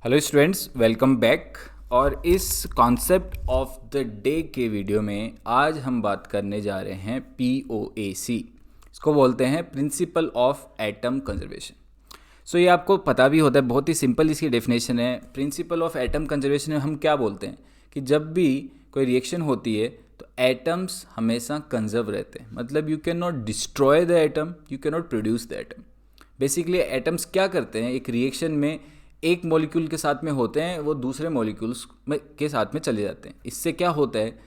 Hello students, welcome back. और इस concept of the day के वीडियो में आज हम बात करने जा रहे हैं POAC। इसको बोलते हैं प्रिंसिपल ऑफ एटम कंजर्वेशन। सो ये आपको पता भी होता है, बहुत ही सिंपल इसकी डेफिनेशन है। प्रिंसिपल ऑफ एटम कंजर्वेशन में हम क्या बोलते हैं कि जब भी कोई रिएक्शन होती है तो एटम्स हमेशा कंजर्व रहते हैं। मतलब you can not destroy the atom, you can not produce the atom. Basically atoms क्या करते हैं, एक रिएक्शन में एक मॉलिक्यूल के साथ में होते हैं, वो दूसरे मॉलिक्यूल्स में के साथ में चले जाते हैं। इससे क्या होता है,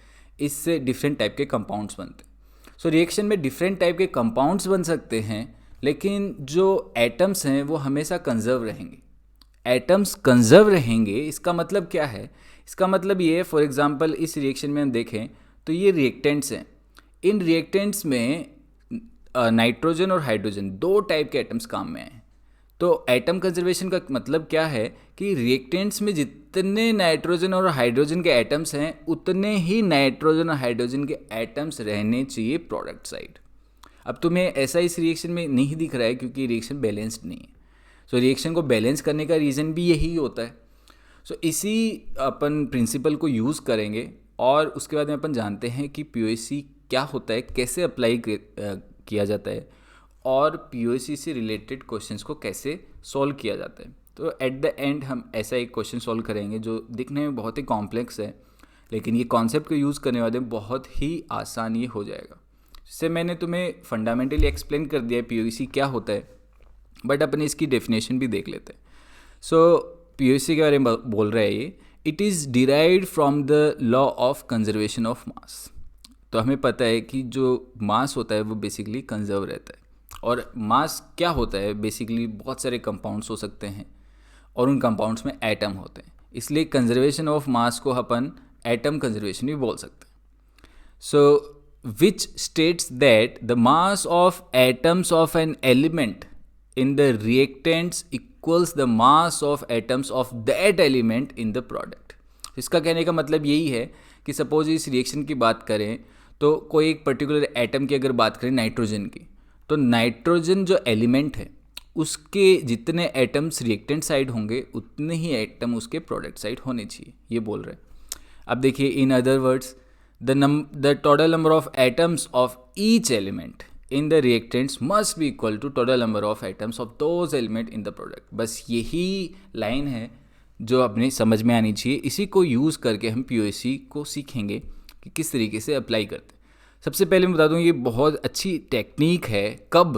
इससे डिफरेंट टाइप के कंपाउंड्स बनते हैं। सो रिएक्शन में डिफरेंट टाइप के कंपाउंड्स बन सकते हैं, लेकिन जो एटम्स हैं वो हमेशा कंजर्व रहेंगे। एटम्स कंजर्व रहेंगे, इसका मतलब क्या है? इसका मतलब ये है, फॉर एग्जांपल इस रिएक्शन में हम देखें तो ये रिएक्टेंट्स हैं। इन रिएक्टेंट्स में नाइट्रोजन और हाइड्रोजन दो टाइप के एटम्स काम में हैं। तो एटम कंजर्वेशन का मतलब क्या है कि रिएक्टेंट्स में जितने नाइट्रोजन और हाइड्रोजन के एटम्स हैं उतने ही नाइट्रोजन और हाइड्रोजन के एटम्स रहने चाहिए प्रोडक्ट साइड। अब तुम्हें ऐसा इस रिएक्शन में नहीं दिख रहा है क्योंकि रिएक्शन बैलेंस्ड नहीं है। सो रिएक्शन को बैलेंस करने का रीज़न भी यही होता है। सो इसी अपन प्रिंसिपल को यूज़ करेंगे और उसके बाद में अपन जानते हैं कि POAC क्या होता है, कैसे अप्लाई किया जाता है और POAC से रिलेटेड क्वेश्चंस को कैसे सॉल्व किया जाता है। तो एट द एंड हम ऐसा एक क्वेश्चन सॉल्व करेंगे जो दिखने में बहुत ही कॉम्प्लेक्स है, लेकिन ये कॉन्सेप्ट को यूज़ करने वाले बहुत ही आसान ये हो जाएगा। इससे मैंने तुम्हें फंडामेंटली एक्सप्लेन कर दिया है POAC क्या होता है, बट अपने इसकी डेफिनेशन भी देख लेते हैं। सो POAC के बारे में बोल रहा है ये, it is derived from the law of conservation of mass. तो हमें पता है कि जो मास होता है वो बेसिकली कंजर्व रहता है। और मास क्या होता है, बेसिकली बहुत सारे कंपाउंड्स हो सकते हैं और उन कंपाउंड्स में एटम होते हैं, इसलिए कंजर्वेशन ऑफ मास को अपन एटम कंजर्वेशन भी बोल सकते हैं। सो which states that the mass of atoms of an element in the reactants equals the mass of atoms of that element in the product। इसका कहने का मतलब यही है कि सपोज इस रिएक्शन की बात करें तो कोई एक पर्टिकुलर एटम की अगर बात करें नाइट्रोजन की, तो नाइट्रोजन जो एलिमेंट है उसके जितने एटम्स रिएक्टेंट साइड होंगे उतने ही एटम उसके प्रोडक्ट साइड होने चाहिए, ये बोल रहे हैं। अब देखिए, in other words the total number of atoms of each element in the reactants must be equal to total number of atoms of those element in the product। बस यही लाइन है जो अपने समझ में आनी चाहिए। इसी को यूज़ करके हम POAC को सीखेंगे कि किस तरीके से अप्लाई करते हैं। सबसे पहले मैं बता दूं, ये बहुत अच्छी टेक्निक है। कब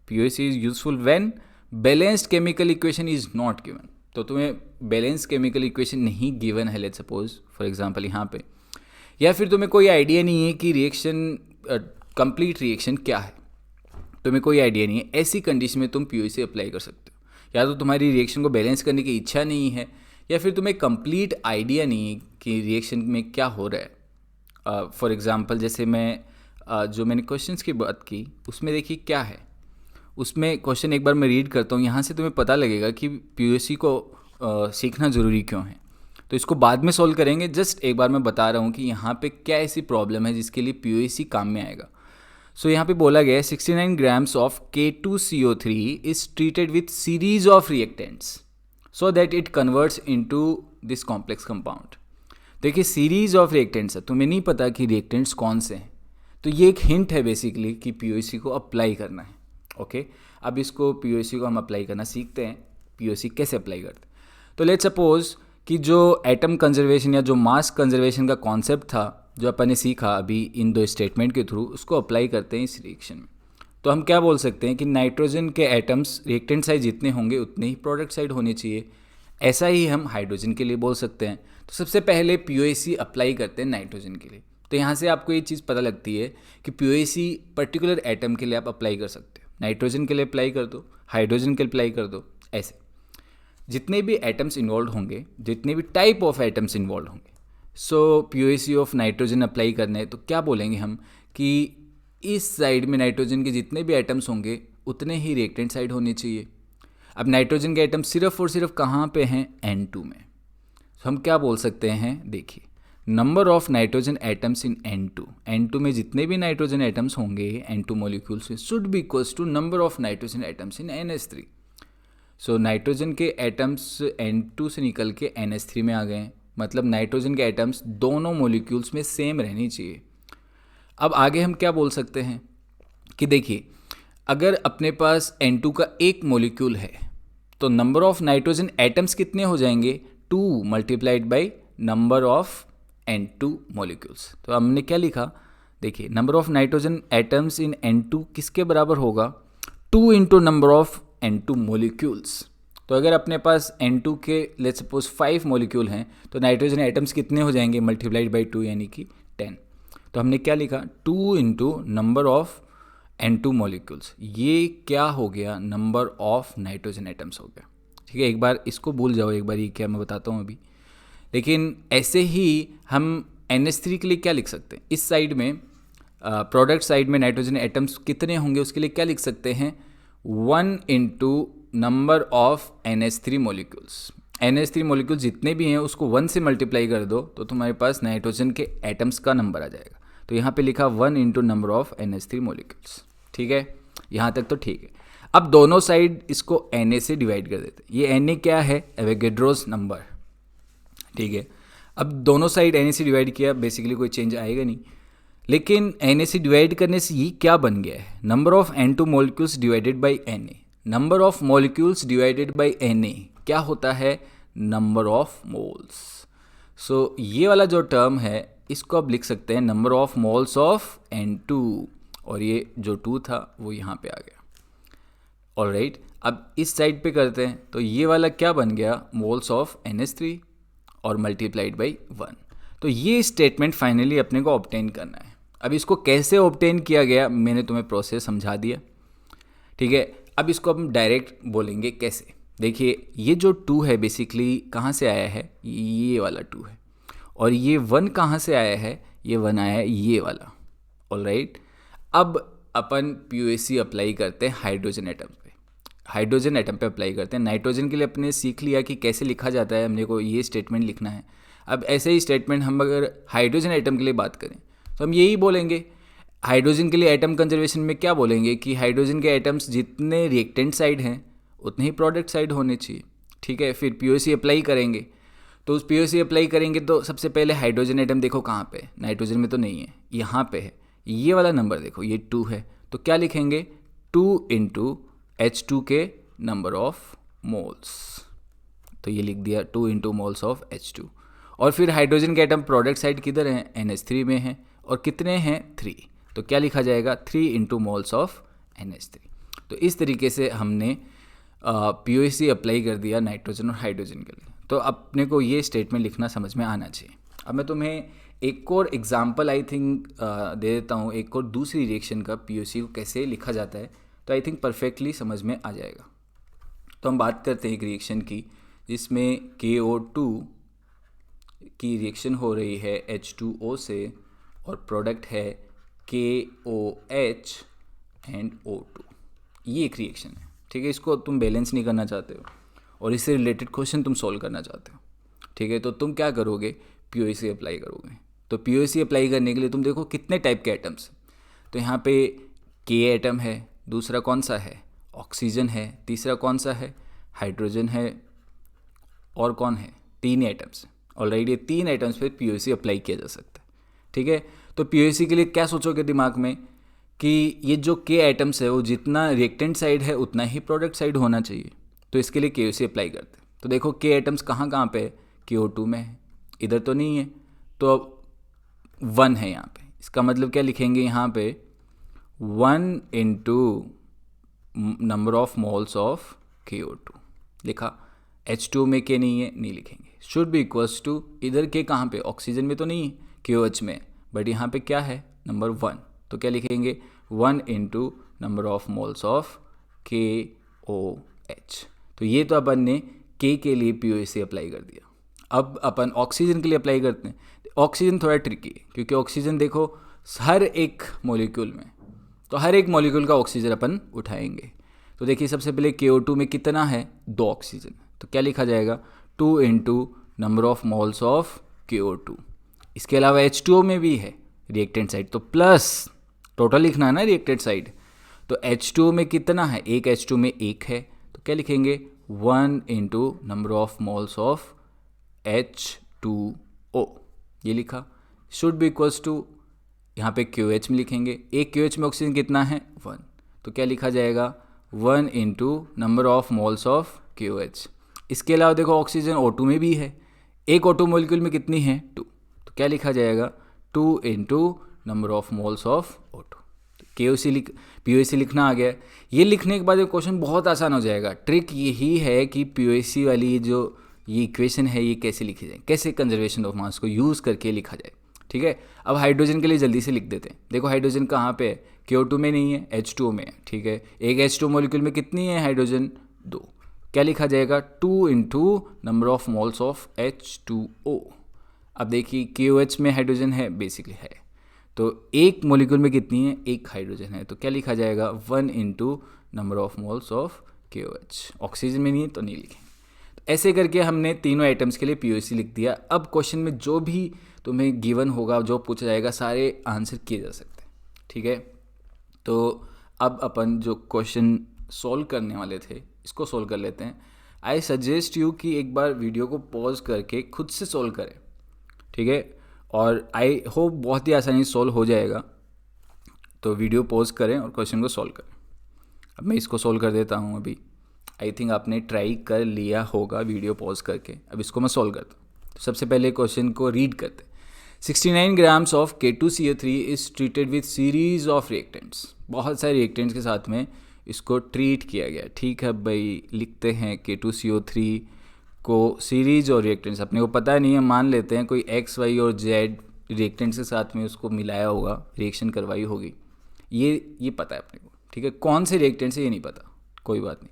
POAC is useful? When balanced chemical equation is not given. तो तुम्हें बैलेंस केमिकल इक्वेशन नहीं गिवन है, लेट्स सपोज फॉर एग्जांपल यहाँ पे, या फिर तुम्हें कोई आइडिया नहीं है कि रिएक्शन कंप्लीट रिएक्शन क्या है, तुम्हें कोई आइडिया नहीं है। ऐसी कंडीशन में तुम POAC अप्लाई कर सकते हो। या तो तुम्हारी रिएक्शन को बैलेंस करने की इच्छा नहीं है, या फिर तुम्हें कंप्लीट आइडिया नहीं है कि रिएक्शन में क्या हो रहा है। फॉर एग्जांपल जैसे जो मैंने क्वेश्चंस की बात की उसमें देखिए क्या है। उसमें क्वेश्चन एक बार मैं रीड करता हूँ, यहाँ से तुम्हें पता लगेगा कि POAC को सीखना ज़रूरी क्यों है। तो इसको बाद में सॉल्व करेंगे, जस्ट एक बार मैं बता रहा हूँ कि यहाँ पे क्या ऐसी प्रॉब्लम है जिसके लिए POAC काम में आएगा। सो यहाँ पे बोला गया है 69 grams of K2CO3 is treated with series of reactants so that it converts into this complex compound. देखिए, सीरीज ऑफ रिएक्टेंट्स है, तुम्हें नहीं पता कि रिएक्टेंट्स कौन से हैं, तो ये एक हिंट है बेसिकली कि POAC को अप्लाई करना है। ओके, अब इसको POAC को हम अप्लाई करना सीखते हैं। POAC कैसे अप्लाई करते हैं? तो लेट्स सपोज कि जो एटम कंजर्वेशन या जो मास कंजर्वेशन का कॉन्सेप्ट था जो अपन ने सीखा अभी इन दो स्टेटमेंट के थ्रू, उसको अप्लाई करते हैं इस रिएक्शन में। तो हम क्या बोल सकते हैं कि नाइट्रोजन के एटम्स रिएक्टेंट साइड जितने होंगे उतने ही प्रोडक्ट साइड होने चाहिए। ऐसा ही हम हाइड्रोजन के लिए बोल सकते हैं। तो सबसे पहले POAC अप्लाई करते हैं नाइट्रोजन के लिए। तो यहाँ से आपको ये चीज़ पता लगती है कि POAC पर्टिकुलर एटम के लिए आप अप्लाई कर सकते हो। नाइट्रोजन के लिए अप्लाई कर दो, हाइड्रोजन के लिए अप्लाई कर दो, ऐसे जितने भी एटम्स इन्वॉल्व होंगे, जितने भी टाइप ऑफ एटम्स इन्वॉल्व होंगे। सो POAC ऑफ नाइट्रोजन अप्लाई करना है तो क्या बोलेंगे हम कि इस साइड में नाइट्रोजन के जितने भी एटम्स होंगे उतने ही रिएक्टेंट साइड होने चाहिए। अब नाइट्रोजन के एटम सिर्फ और सिर्फ कहाँ पे हैं? N2 में। तो हम क्या बोल सकते हैं, देखिए, number of nitrogen atoms in N2 में जितने भी नाइट्रोजन एटम्स होंगे N2 मॉलिक्यूल्स में should be equals to number of nitrogen atoms in NH3। So nitrogen के एटम्स N2 से निकल के NH3 में आ गए हैं, मतलब नाइट्रोजन के एटम्स दोनों मॉलिक्यूल्स में सेम रहनी चाहिए। अब आगे हम क्या बोल सकते हैं कि देखिए, अगर अपने पास N2 का एक मॉलिक्यूल है तो नंबर ऑफ नाइट्रोजन एटम्स कितने हो जाएंगे, 2 multiplied by number of N2 molecules. तो हमने क्या लिखा, देखिए number of nitrogen atoms in N2 किसके बराबर होगा, 2 into number of N2 molecules. तो अगर अपने पास N2 के लेट्स सपोज 5 मॉलिक्यूल हैं तो नाइट्रोजन एटम्स कितने हो जाएंगे, मल्टीप्लाइड बाई 2 यानी कि 10। तो हमने क्या लिखा, 2 into number of N2 molecules, ये क्या हो गया, नंबर ऑफ नाइट्रोजन एटम्स हो गया। ठीक है, एक बार इसको भूल जाओ, एक बार ये क्या मैं बताता हूँ अभी। लेकिन ऐसे ही हम NH3 के लिए क्या लिख सकते हैं, इस साइड में प्रोडक्ट साइड में नाइट्रोजन एटम्स कितने होंगे उसके लिए क्या लिख सकते हैं, 1 into number of NH3 molecules. NH3 molecules जितने भी हैं उसको 1 से मल्टीप्लाई कर दो तो तुम्हारे पास नाइट्रोजन के एटम्स का नंबर आ जाएगा। तो यहाँ पे लिखा 1 into number of NH3 molecules. ठीक है, यहाँ तक तो ठीक है। अब दोनों साइड इसको Na से डिवाइड कर देते हैं। ये Na क्या है, एवोगैड्रोस नंबर। ठीक है, अब दोनों साइड Na से डिवाइड किया, बेसिकली कोई चेंज आएगा नहीं, लेकिन Na से डिवाइड करने से ये क्या बन गया है, number of N2 molecules divided by Na। Number of molecules divided by Na क्या होता है, नंबर ऑफ मोल्स। सो ये वाला जो टर्म है इसको आप लिख सकते हैं number of moles of N2, और ये जो 2 था वो यहाँ पे आ गया। ऑलराइट, अब इस साइड पे करते हैं तो ये वाला क्या बन गया, मोल्स ऑफ NH3 और मल्टीप्लाइड बाई 1। तो ये स्टेटमेंट फाइनली अपने को ऑब्टेन करना है। अब इसको कैसे ऑब्टेन किया गया मैंने तुम्हें प्रोसेस समझा दिया। ठीक है, अब इसको हम डायरेक्ट बोलेंगे कैसे। देखिए, ये जो 2 है बेसिकली कहाँ से आया है, ये वाला 2 है, और ये 1 कहाँ से आया है, ये 1 आया है ये वाला। ऑलराइट, अब अपन POAC अप्लाई करते हैं हाइड्रोजन एटम पे, हाइड्रोजन एटम पे अप्लाई करते हैं। नाइट्रोजन के लिए अपने सीख लिया कि कैसे लिखा जाता है, हमने को ये स्टेटमेंट लिखना है। अब ऐसे ही स्टेटमेंट हम अगर हाइड्रोजन एटम के लिए बात करें तो हम यही बोलेंगे। हाइड्रोजन के लिए एटम कंजर्वेशन में क्या बोलेंगे कि हाइड्रोजन के एटम्स जितने रिएक्टेंट साइड हैं उतने ही प्रोडक्ट साइड होने चाहिए। ठीक है, फिर POC अप्लाई करेंगे, तो उस POC अप्लाई करेंगे तो सबसे पहले हाइड्रोजन एटम देखो कहाँ पे, नाइट्रोजन में तो नहीं है, यहाँ पे है। ये वाला नंबर देखो, ये 2 है, तो क्या लिखेंगे, 2 इंटू H2 के नंबर ऑफ मोल्स। तो ये लिख दिया 2 इंटू मोल्स ऑफ H2। और फिर हाइड्रोजन के एटम प्रोडक्ट साइड किधर हैं, NH3 में हैं, और कितने हैं, 3। तो क्या लिखा जाएगा, 3 इंटू मोल्स ऑफ NH3। तो इस तरीके से हमने POC अप्लाई कर दिया नाइट्रोजन और हाइड्रोजन के लिए। तो अपने को ये स्टेटमेंट लिखना समझ में आना चाहिए। अब मैं तुम्हें एक और एग्जांपल आई थिंक दे देता हूँ, एक और दूसरी रिएक्शन का POC को कैसे लिखा जाता है, तो आई थिंक परफेक्टली समझ में आ जाएगा। तो हम बात करते हैं एक रिएक्शन की जिसमें KO2 की रिएक्शन हो रही है H2O से, और प्रोडक्ट है KOH एंड O2। ये एक रिएक्शन है। ठीक है, इसको तुम बैलेंस नहीं करना चाहते हो और इससे रिलेटेड क्वेश्चन तुम सॉल्व करना चाहते हो। ठीक है, तो तुम क्या करोगे, POC अप्लाई करोगे। तो POC अप्लाई करने के लिए तुम देखो कितने टाइप के एटम्स। तो यहाँ पे K एटम है, दूसरा कौन सा है, ऑक्सीजन है, तीसरा कौन सा है, हाइड्रोजन है, और कौन है, 3 एटम्स। ऑलरेडी 3 एटम्स पे POC अप्लाई किया जा सकता है। ठीक है, तो POC के लिए क्या सोचोगे दिमाग में कि ये जो K एटम्स है वो जितना रिएक्टेंट साइड है उतना ही प्रोडक्ट साइड होना चाहिए, तो इसके लिए KOC अप्लाई करते हैं। तो देखो K एटम्स कहाँ कहाँ पे है, KO2 में है, इधर तो नहीं है, तो अब 1 है यहाँ पे। इसका मतलब क्या लिखेंगे यहाँ पे, 1 into number of moles of KO2 लिखा। H2 में K नहीं है, नहीं लिखेंगे। शुड बी इक्वल्स टू, इधर K कहाँ पे, ऑक्सीजन में तो नहीं है, KOH में, बट यहाँ पे क्या है, नंबर 1। तो क्या लिखेंगे, 1 into number of moles of KOH। तो ये तो अपन ने K के लिए POC अप्लाई कर दिया। अब अपन ऑक्सीजन के लिए अप्लाई करते हैं। ऑक्सीजन थोड़ा ट्रिकी है क्योंकि ऑक्सीजन देखो हर एक मॉलिक्यूल में, तो हर एक मॉलिक्यूल का ऑक्सीजन अपन उठाएंगे। तो देखिए सबसे पहले KO2 में कितना है, 2 ऑक्सीजन। तो क्या लिखा जाएगा, 2 into number of moles of KO2। इसके अलावा H2O में भी है रिएक्टेंट साइड, तो प्लस टोटल लिखना है ना रिएक्टेंट साइड। तो H2O में कितना है, एक H2 में 1 है, तो क्या लिखेंगे, 1 into number of moles of H2O, ये लिखा। शुड बी इक्वल्स टू, यहाँ पे QH में लिखेंगे, एक QH में ऑक्सीजन कितना है 1, तो क्या लिखा जाएगा 1 into number of moles of QH। इसके अलावा देखो ऑक्सीजन O2 में भी है, एक O2 मॉलिक्यूल में कितनी है 2, तो क्या लिखा जाएगा 2 into number of moles of O2। POC लिखना आ गया। ये लिखने के बाद ये क्वेश्चन बहुत आसान हो जाएगा। ट्रिक यही है कि POC वाली जो ये इक्वेशन है ये कैसे लिखी जाए, कैसे कंजर्वेशन ऑफ मास को यूज़ करके लिखा जाए। ठीक है, अब हाइड्रोजन के लिए जल्दी से लिख देते हैं। देखो हाइड्रोजन कहाँ पे है, CO2 में नहीं है, H2O में है। ठीक है, एक H2O मॉलिक्यूल में कितनी है हाइड्रोजन 2, क्या लिखा जाएगा 2 into number of moles of H2O। अब देखिए KOH में हाइड्रोजन है, बेसिकली है, तो एक मॉलिक्यूल में कितनी है, एक हाइड्रोजन है, तो क्या लिखा जाएगा 1 into number of moles of KOH। Oxygen में नहीं है तो नहीं लिखेंगे। तो ऐसे करके हमने तीनों आइटम्स के लिए POC लिख दिया। अब क्वेश्चन में जो भी तुम्हें गिवन होगा, जो पूछा जाएगा, सारे आंसर किए जा सकते हैं। ठीक है, तो अब अपन जो क्वेश्चन सॉल्व करने वाले थे इसको सॉल्व कर लेते हैं। आई सजेस्ट यू कि एक बार वीडियो को पॉज करके खुद से सॉल्व करें। ठीक है, और आई होप बहुत ही आसानी से सॉल्व हो जाएगा। तो वीडियो पॉज करें और क्वेश्चन को सॉल्व करें। अब मैं इसको सॉल्व कर देता हूँ। अभी आई थिंक आपने ट्राई कर लिया होगा वीडियो पॉज करके। अब इसको मैं सॉल्व करता हूँ। तो सबसे पहले क्वेश्चन को रीड करते हैं। 69 grams of K2CO3 is treated with series of reactants. बहुत सारे रिएक्टेंट्स के साथ में इसको ट्रीट किया गया। ठीक है भाई, लिखते हैं K2CO3 को सीरीज और रिएक्टेंट्स, अपने को पता नहीं है, मान लेते हैं कोई X, Y और Z रिएक्टेंट्स के साथ में उसको मिलाया होगा, रिएक्शन करवाई होगी, ये पता है अपने को। ठीक है, कौन से रिएक्टेंट्स है ये नहीं पता, कोई बात नहीं।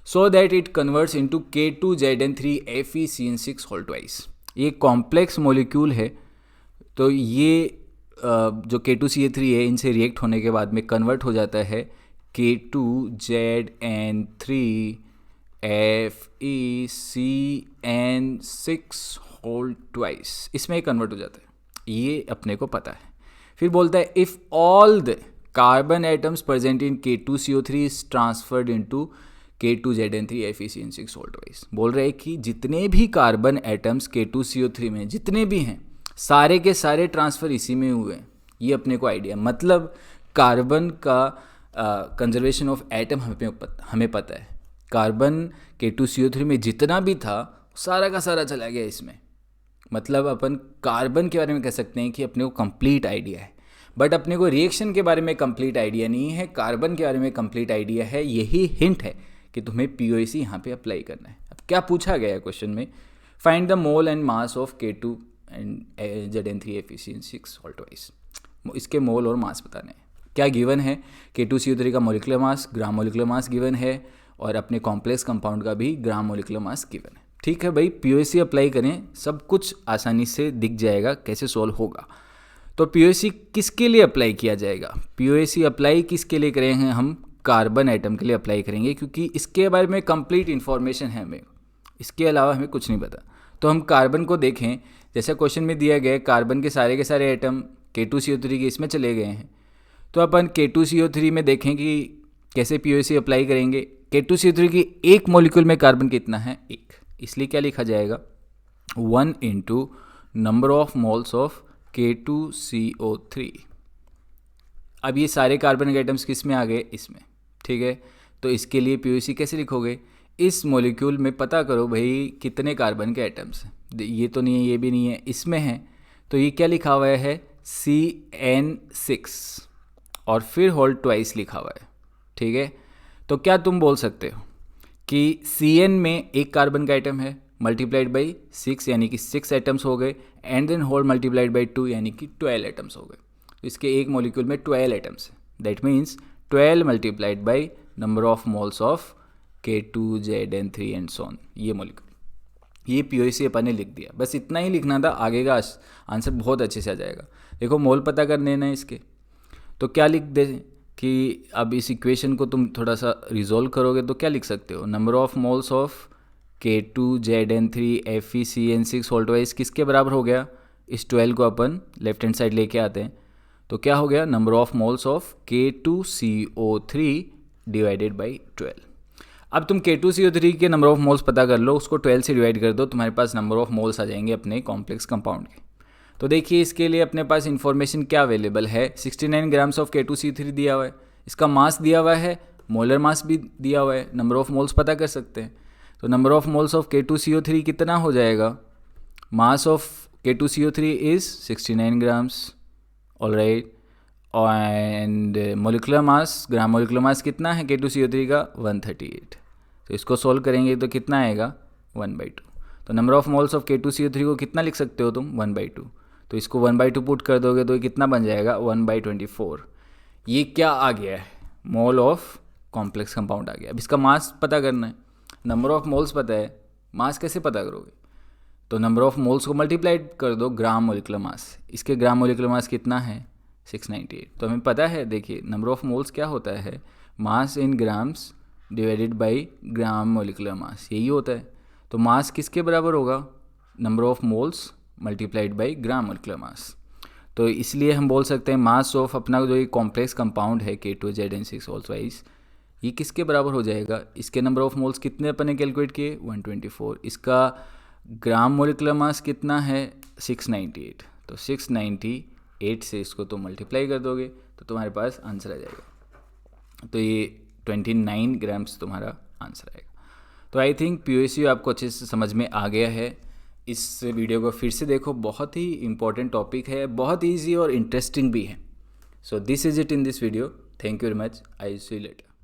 So that it converts into K2ZN3 FeCN6 whole twice. ये कॉम्प्लेक्स मॉलिक्यूल है, तो ये जो K2CA3 है इनसे रिएक्ट होने के बाद में कन्वर्ट हो जाता है K2ZN3 FeCN6 होल ट्वाइस, इसमें कन्वर्ट हो जाता है, ये अपने को पता है। फिर बोलता है if all the carbon atoms present in K2CO3 is transferred into K2ZN3 FeCN6 whole twice. बोल रहे हैं कि जितने भी कार्बन एटम्स K2CO3 में जितने भी हैं, सारे के सारे ट्रांसफ़र इसी में हुए हैं। ये अपने को आइडिया, मतलब कार्बन का कंजर्वेशन ऑफ एटम हमें पता है। कार्बन K2CO3 में जितना भी था सारा का सारा चला गया इसमें। मतलब अपन कार्बन के बारे में कह सकते हैं कि अपने को कंप्लीट आइडिया है, बट अपने को रिएक्शन के बारे में कंप्लीट आइडिया नहीं है, कार्बन के बारे में कंप्लीट आइडिया है। यही हिंट है कि तुम्हें POC यहाँ पे अप्लाई करना है। अब क्या पूछा गया है क्वेश्चन में, find the mole and mass of K2 and ZN3 FeCN6 whole twice. इसके मोल और मास बताने हैं। क्या गिवन है, K2CO3 का मोलिकुलर मास, ग्राम मोलिकुलर मास गिवन है, और अपने कॉम्प्लेक्स कंपाउंड का भी ग्राम मोलिकुलर मास गिवन है। ठीक है भाई, POC अप्लाई करें, सब कुछ आसानी से दिख जाएगा कैसे सॉल्व होगा। तो POC किसके लिए अप्लाई किया जाएगा, POC अप्लाई किसके लिए करेंगे, हम कार्बन आइटम के लिए अप्लाई करेंगे, क्योंकि इसके बारे में कंप्लीट इन्फॉर्मेशन है हमें, इसके अलावा हमें कुछ नहीं पता। तो हम कार्बन को देखें, जैसा क्वेश्चन में दिया गया, कार्बन के सारे आइटम K2CO3 के इसमें चले गए हैं, तो अपन K2CO3 में देखें कि कैसे POC अप्लाई करेंगे। K2CO3 की एक मॉलिक्यूल में कार्बन कितना है, एक, इसलिए क्या लिखा जाएगा 1 into number of moles of K2CO3। अब ये सारे कार्बन के आइटम्स किस में आ गए, इसमें। ठीक है, तो इसके लिए POC कैसे लिखोगे, इस मॉलिक्यूल में पता करो भाई कितने कार्बन के आइटम्स हैं। ये तो नहीं है, ये भी नहीं है, इसमें है, तो ये क्या लिखा हुआ है CN6 और फिर होल ट्वाइस लिखा हुआ है। ठीक है, तो क्या तुम बोल सकते हो कि CN में एक कार्बन का आइटम है, मल्टीप्लाइड बाई 6 यानी कि 6 आइटम्स हो गए, and then whole multiplied by 2 यानी कि 12 आइटम्स हो गए। तो इसके एक मॉलिक्यूल में 12 आइटम्स है, that means 12 multiplied by number of moles of K2ZN3 and so on, ये मॉलिक्यूल। ये POC अपन ने लिख दिया, बस इतना ही लिखना था, आगे का आंसर बहुत अच्छे से आ जाएगा। देखो मोल पता करने ना इसके, तो क्या लिख दे कि अब इस इक्वेशन को तुम थोड़ा सा रिजोल्व करोगे तो क्या लिख सकते हो, number of moles of K2ZN3 FeCN6 whole twice किसके बराबर हो गया, इस 12 को अपन लेफ्ट हैंड साइड लेके आते हैं, तो क्या हो गया, number of moles of K2CO3 divided by 12। अब तुम K2CO3 के नंबर ऑफ मोल्स पता कर लो, उसको 12 से डिवाइड कर दो, तुम्हारे पास नंबर ऑफ मोल्स आ जाएंगे अपने कॉम्प्लेक्स कंपाउंड के। तो देखिए इसके लिए अपने पास इन्फॉर्मेशन क्या अवेलेबल है, 69 ग्राम्स ऑफ K2CO3 दिया हुआ है, इसका मास दिया हुआ है, मोलर मास भी दिया हुआ है, नंबर ऑफ मोल्स पता कर सकते हैं। तो number of moles of K2CO3 कितना हो जाएगा, mass of K2CO3 is 69 grams, alright, and molecular mass, gram molecular मास कितना है K2CO3 का, 138। तो इसको सोल्व करेंगे तो कितना आएगा, 1/2। तो number of moles of K2CO3 को कितना लिख सकते हो तुम, 1/2। तो इसको 1/2 पुट कर दोगे तो ये कितना बन जाएगा, 1/24। ये क्या आ गया है, मोल ऑफ कॉम्प्लेक्स कंपाउंड आ गया। अब इसका मास पता करना है, नंबर ऑफ मोल्स पता है, मास कैसे पता करोगे, तो नंबर ऑफ मोल्स को मल्टीप्लाइड कर दो ग्राम मोलिकुलर मास। इसके ग्राम मोलिकुलर मास कितना है, 698। तो हमें पता है, देखिए नंबर ऑफ मोल्स क्या होता है, mass in grams divided by gram molecular mass, यही होता है। तो मास किसके बराबर होगा, number of moles multiplied by gram molecular mass. तो इसलिए हम बोल सकते हैं मास ऑफ अपना जो ये कॉम्प्लेक्स कंपाउंड है K2ZN6 ये किसके बराबर हो जाएगा, इसके नंबर ऑफ मोल्स कितने अपन ने कैलकुलेट किए, 124। इसका ग्राम मोलिकुलर मास कितना है, 698। तो 698 से इसको तो मल्टीप्लाई कर दोगे तो तुम्हारे पास आंसर आ जाएगा। तो ये 29 ग्राम्स तुम्हारा आंसर आएगा। तो आई थिंक POACU आपको अच्छे से समझ में आ गया है। इस वीडियो को फिर से देखो, बहुत ही इंपॉर्टेंट टॉपिक है, बहुत ईजी और इंटरेस्टिंग भी है। So this is it in this video. Thank you very much, I see you letter.